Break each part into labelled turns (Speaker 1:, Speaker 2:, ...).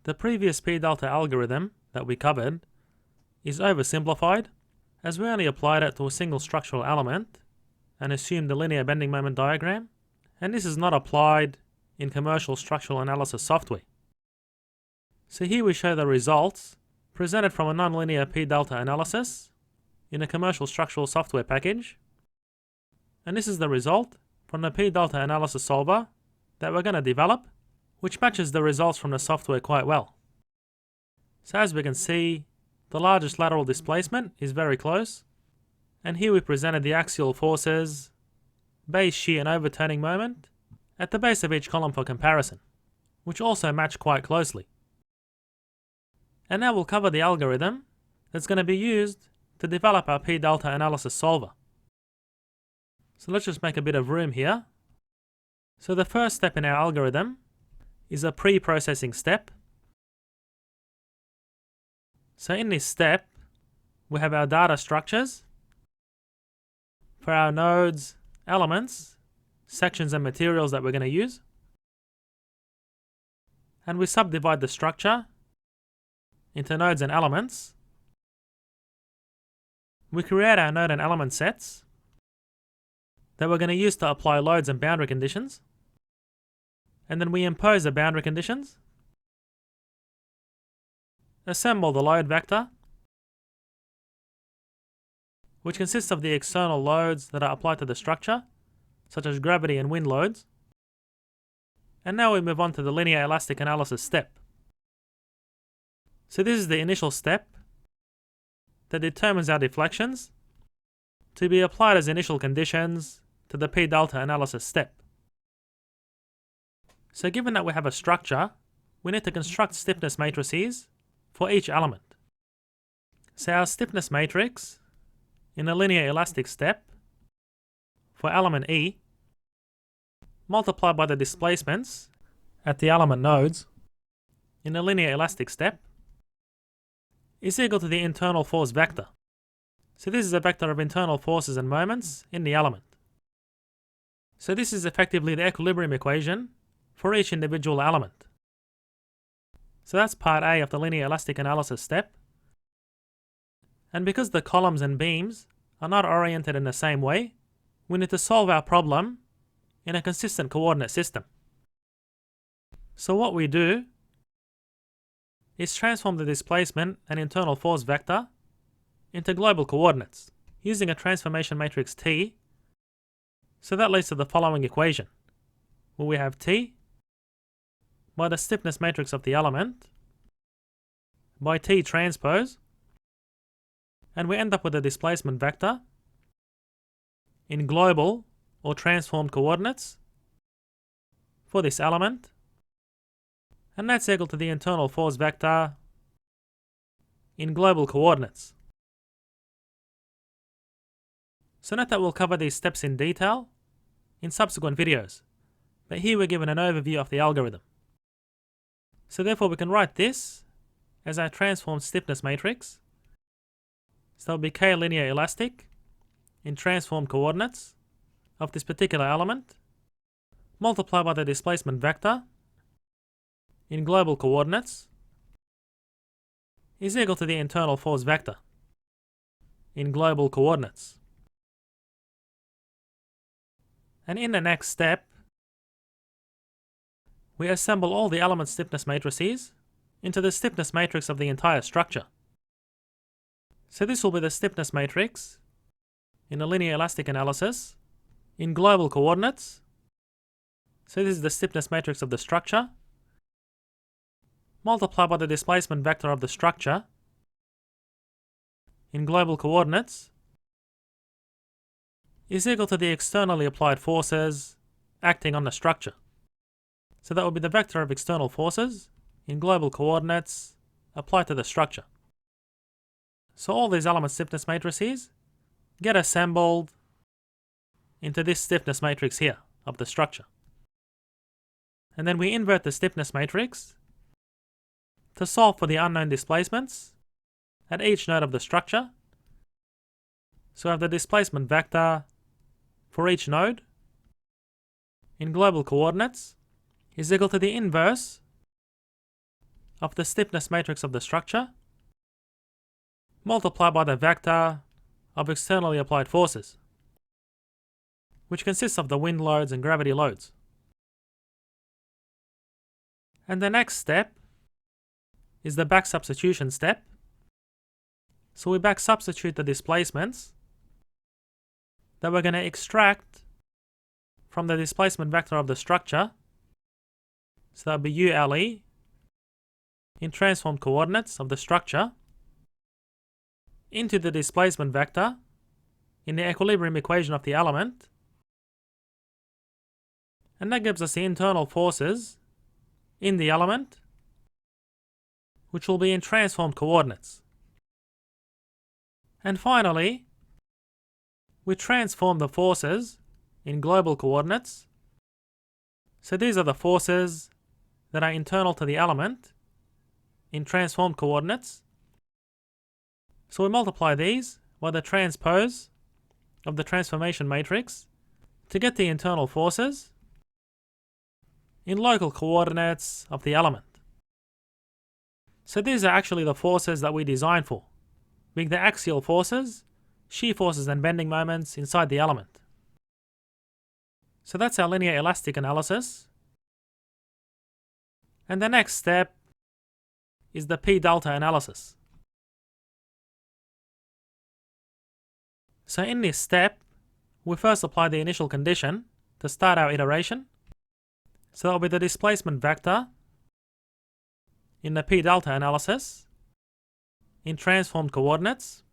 Speaker 1: The previous p-delta algorithm that we covered is oversimplified, as we only applied it to a single structural element and assumed the linear bending moment diagram, and this is not applied in commercial structural analysis software. So here we show the results presented from a nonlinear p-delta analysis in a commercial structural software package, and this is the result from the p-delta analysis solver that we're going to develop, which matches the results from the software quite well. So as we can see, the largest lateral displacement is very close, and here we presented the axial forces, base shear and overturning moment at the base of each column for comparison, which also match quite closely. And now we'll cover the algorithm that's going to be used to develop our p-delta analysis solver. So let's just make a bit of room here. So the first step in our algorithm is a pre-processing step. So in this step, we have our data structures for our nodes, elements, sections and materials that we're going to use. And we subdivide the structure into nodes and elements. We create our node and element sets that we're going to use to apply loads and boundary conditions. And then we impose the boundary conditions, assemble the load vector, which consists of the external loads that are applied to the structure, such as gravity and wind loads. And now we move on to the linear elastic analysis step. So this is the initial step that determines our deflections to be applied as initial conditions to the p-delta analysis step. So given that we have a structure, we need to construct stiffness matrices for each element. So our stiffness matrix in the linear elastic step for element E, multiplied by the displacements at the element nodes in the linear elastic step, is equal to the internal force vector. So this is a vector of internal forces and moments in the element. So this is effectively the equilibrium equation for each individual element. So that's part A of the linear elastic analysis step. And because the columns and beams are not oriented in the same way, we need to solve our problem in a consistent coordinate system. So what we do is transform the displacement and internal force vector into global coordinates using a transformation matrix T. So that leads to the following equation, where we have T by the stiffness matrix of the element by T transpose, and we end up with a displacement vector in global or transformed coordinates for this element, and that's equal to the internal force vector in global coordinates. So note that we'll cover these steps in detail in subsequent videos, but here we're given an overview of the algorithm. So therefore we can write this as our transformed stiffness matrix. So that will be K linear elastic in transformed coordinates of this particular element, multiplied by the displacement vector in global coordinates, is equal to the internal force vector in global coordinates. And in the next step, we assemble all the element stiffness matrices into the stiffness matrix of the entire structure. So this will be the stiffness matrix in a linear elastic analysis in global coordinates. So this is the stiffness matrix of the structure, multiplied by the displacement vector of the structure in global coordinates, is equal to the externally applied forces acting on the structure. So that will be the vector of external forces in global coordinates applied to the structure. So all these element stiffness matrices get assembled into this stiffness matrix here of the structure. And then we invert the stiffness matrix to solve for the unknown displacements at each node of the structure. So we have the displacement vector for each node in global coordinates is equal to the inverse of the stiffness matrix of the structure multiplied by the vector of externally applied forces, which consists of the wind loads and gravity loads. And the next step is the back substitution step. So we back substitute the displacements that we're going to extract from the displacement vector of the structure. So that would be ULE in transformed coordinates of the structure into the displacement vector in the equilibrium equation of the element. And that gives us the internal forces in the element, which will be in transformed coordinates. And finally, we transform the forces in global coordinates. So these are the forces that are internal to the element in transformed coordinates. So we multiply these by the transpose of the transformation matrix to get the internal forces in local coordinates of the element. So these are actually the forces that we designed for, being the axial forces, shear forces and bending moments inside the element. So that's our linear elastic analysis. And the next step is the P delta analysis. So in this step, we first apply the initial condition to start our iteration. So that will be the displacement vector in the P delta analysis in transformed coordinates.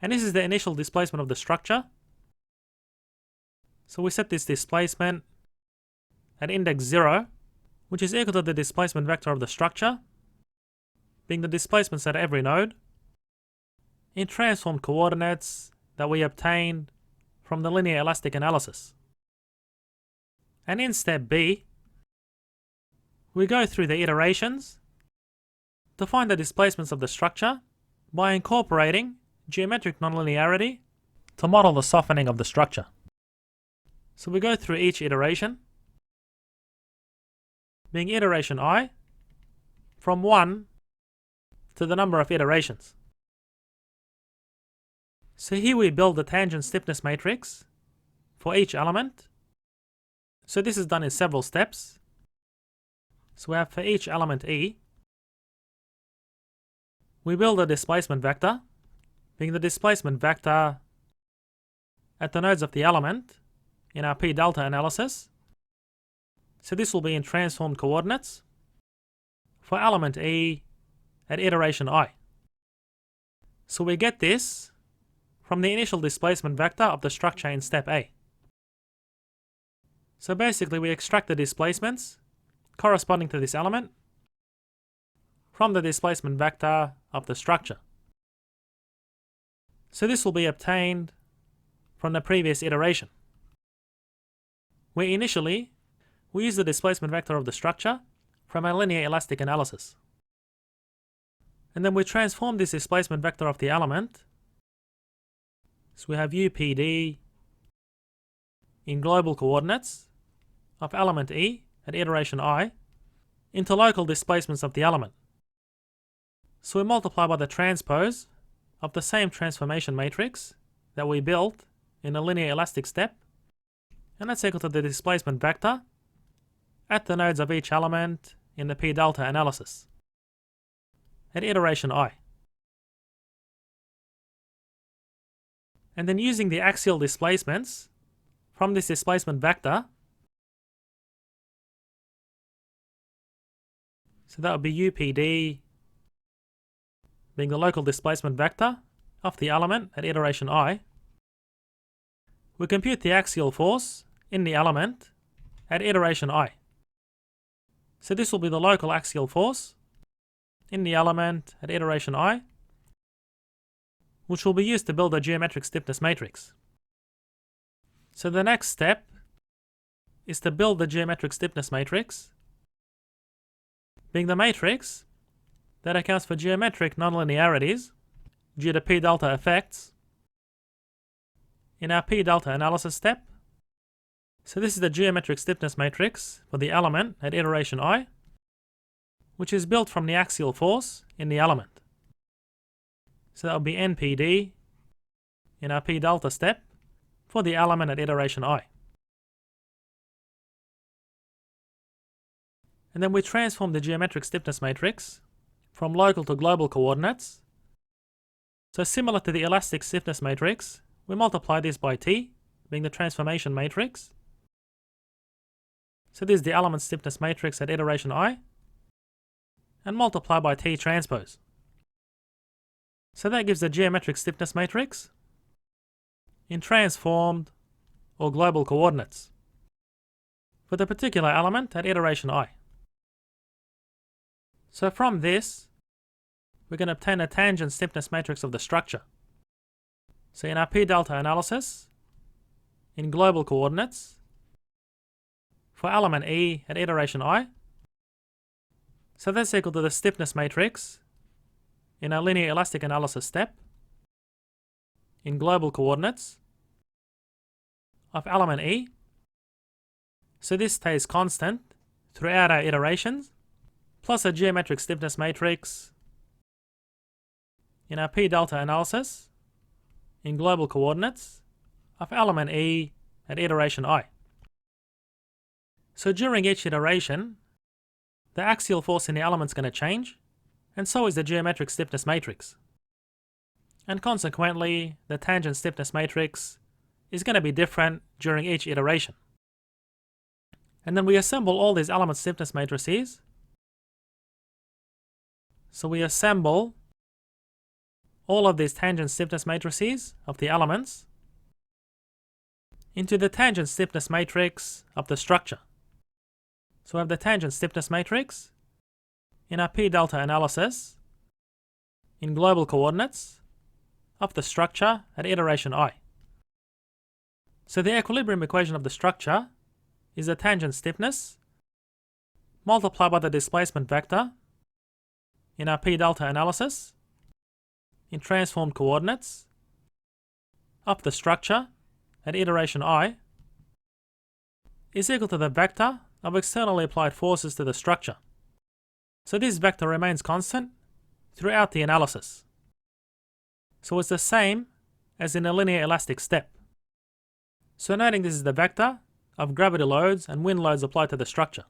Speaker 1: And this is the initial displacement of the structure. So we set this displacement at index 0, which is equal to the displacement vector of the structure, being the displacements at every node, in transformed coordinates that we obtained from the linear elastic analysis. And in step B, we go through the iterations to find the displacements of the structure by incorporating geometric nonlinearity to model the softening of the structure. So we go through each iteration, being iteration I, from 1 to the number of iterations. So here we build the tangent stiffness matrix for each element. So this is done in several steps. So we have for each element E, we build a displacement vector, being the displacement vector at the nodes of the element in our P delta analysis. So this will be in transformed coordinates for element E at iteration I. So we get this from the initial displacement vector of the structure in step A. So basically we extract the displacements corresponding to this element from the displacement vector of the structure. So this will be obtained from the previous iteration, where initially we use the displacement vector of the structure from a linear elastic analysis. And then we transform this displacement vector of the element. So we have UPD in global coordinates of element E at iteration I into local displacements of the element. So we multiply by the transpose of the same transformation matrix that we built in the linear elastic step, and that's equal to the displacement vector at the nodes of each element in the P delta analysis at iteration I. And then using the axial displacements from this displacement vector, so that would be UPD being the local displacement vector of the element at iteration I, we compute the axial force in the element at iteration I. So this will be the local axial force in the element at iteration I, which will be used to build a geometric stiffness matrix. So the next step is to build the geometric stiffness matrix, being the matrix that accounts for geometric nonlinearities due to P delta effects in our P delta analysis step. So this is the geometric stiffness matrix for the element at iteration I, which is built from the axial force in the element. So that would be NPD in our P delta step for the element at iteration I. And then we transform the geometric stiffness matrix from local to global coordinates. So similar to the elastic stiffness matrix, we multiply this by T, being the transformation matrix. So this is the element stiffness matrix at iteration I, and multiply by T transpose. So that gives the geometric stiffness matrix in transformed or global coordinates for the particular element at iteration I. So from this, we can obtain a tangent stiffness matrix of the structure. So in our P delta analysis, in global coordinates, for element E at iteration I, so that's equal to the stiffness matrix in our linear elastic analysis step in global coordinates of element E. So this stays constant throughout our iterations, plus a geometric stiffness matrix in our P delta analysis in global coordinates of element E at iteration I. So during each iteration, the axial force in the element is going to change, and so is the geometric stiffness matrix. And consequently, the tangent stiffness matrix is going to be different during each iteration. And then we assemble all these element stiffness matrices. So we assemble all of these tangent stiffness matrices of the elements into the tangent stiffness matrix of the structure. So we have the tangent stiffness matrix in our P delta analysis in global coordinates of the structure at iteration I. So the equilibrium equation of the structure is the tangent stiffness multiplied by the displacement vector in our P delta analysis in transformed coordinates of the structure at iteration I is equal to the vector of externally applied forces to the structure. So this vector remains constant throughout the analysis. So it's the same as in a linear elastic step. So noting this is the vector of gravity loads and wind loads applied to the structure.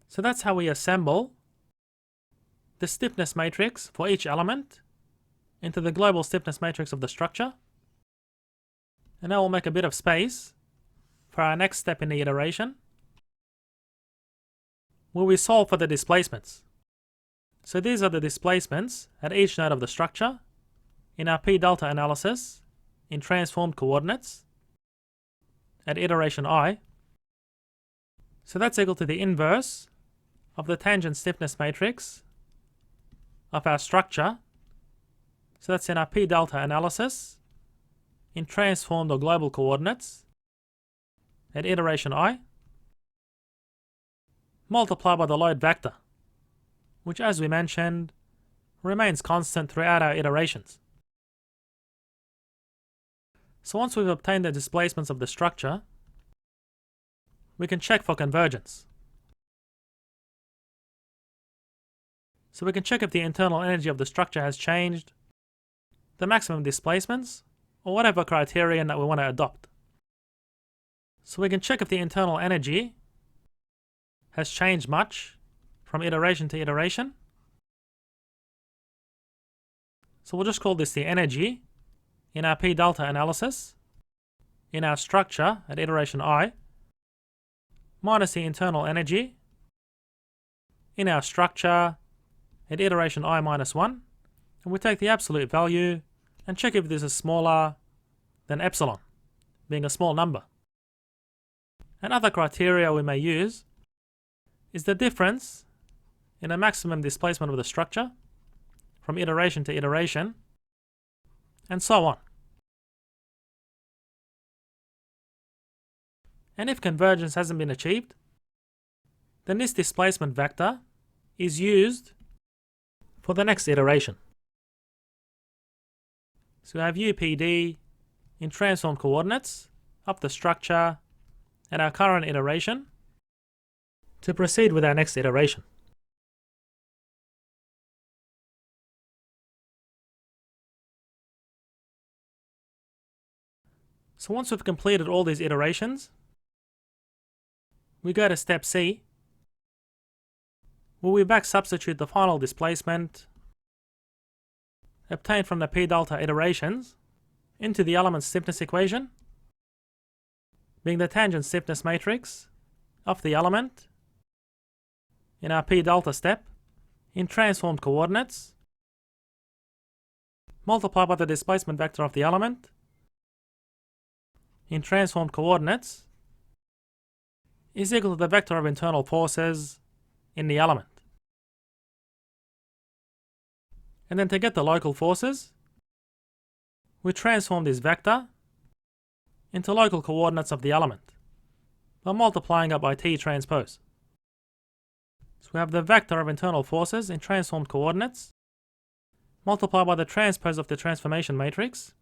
Speaker 1: So that's how we assemble the stiffness matrix for each element into the global stiffness matrix of the structure. And now we'll make a bit of space for our next step in the iteration, where we solve for the displacements. So these are the displacements at each node of the structure in our P delta analysis in transformed coordinates at iteration I. So that's equal to the inverse of the tangent stiffness matrix of our structure. So that's in our P delta analysis in transformed or global coordinates at iteration I, multiplied by the load vector, which, as we mentioned, remains constant throughout our iterations. So once we've obtained the displacements of the structure, we can check for convergence. So we can check if the internal energy of the structure has changed, the maximum displacements, or whatever criterion that we want to adopt. So we can check if the internal energy has changed much from iteration to iteration. So we'll just call this the energy in our P delta analysis in our structure at iteration I minus the internal energy in our structure at iteration I minus 1, and we take the absolute value and check if this is smaller than epsilon, being a small number. Another criteria we may use is the difference in a maximum displacement of the structure from iteration to iteration, and so on. And if convergence hasn't been achieved, then this displacement vector is used for the next iteration. So we have UPD in transformed coordinates of the structure at our current iteration to proceed with our next iteration. So once we've completed all these iterations, we go to step C, where we back substitute the final displacement obtained from the p delta iterations into the element stiffness equation, being the tangent stiffness matrix of the element in our p delta step in transformed coordinates, multiplied by the displacement vector of the element in transformed coordinates is equal to the vector of internal forces in the element. And then to get the local forces, we transform this vector into local coordinates of the element by multiplying it by t transpose. So we have the vector of internal forces in transformed coordinates multiplied by the transpose of the transformation matrix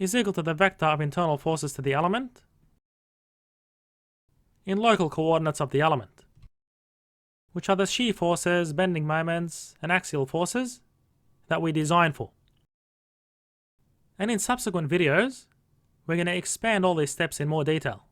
Speaker 1: is equal to the vector of internal forces to the element in local coordinates of the element, which are the shear forces, bending moments, and axial forces that we design for. And in subsequent videos, we're going to expand all these steps in more detail.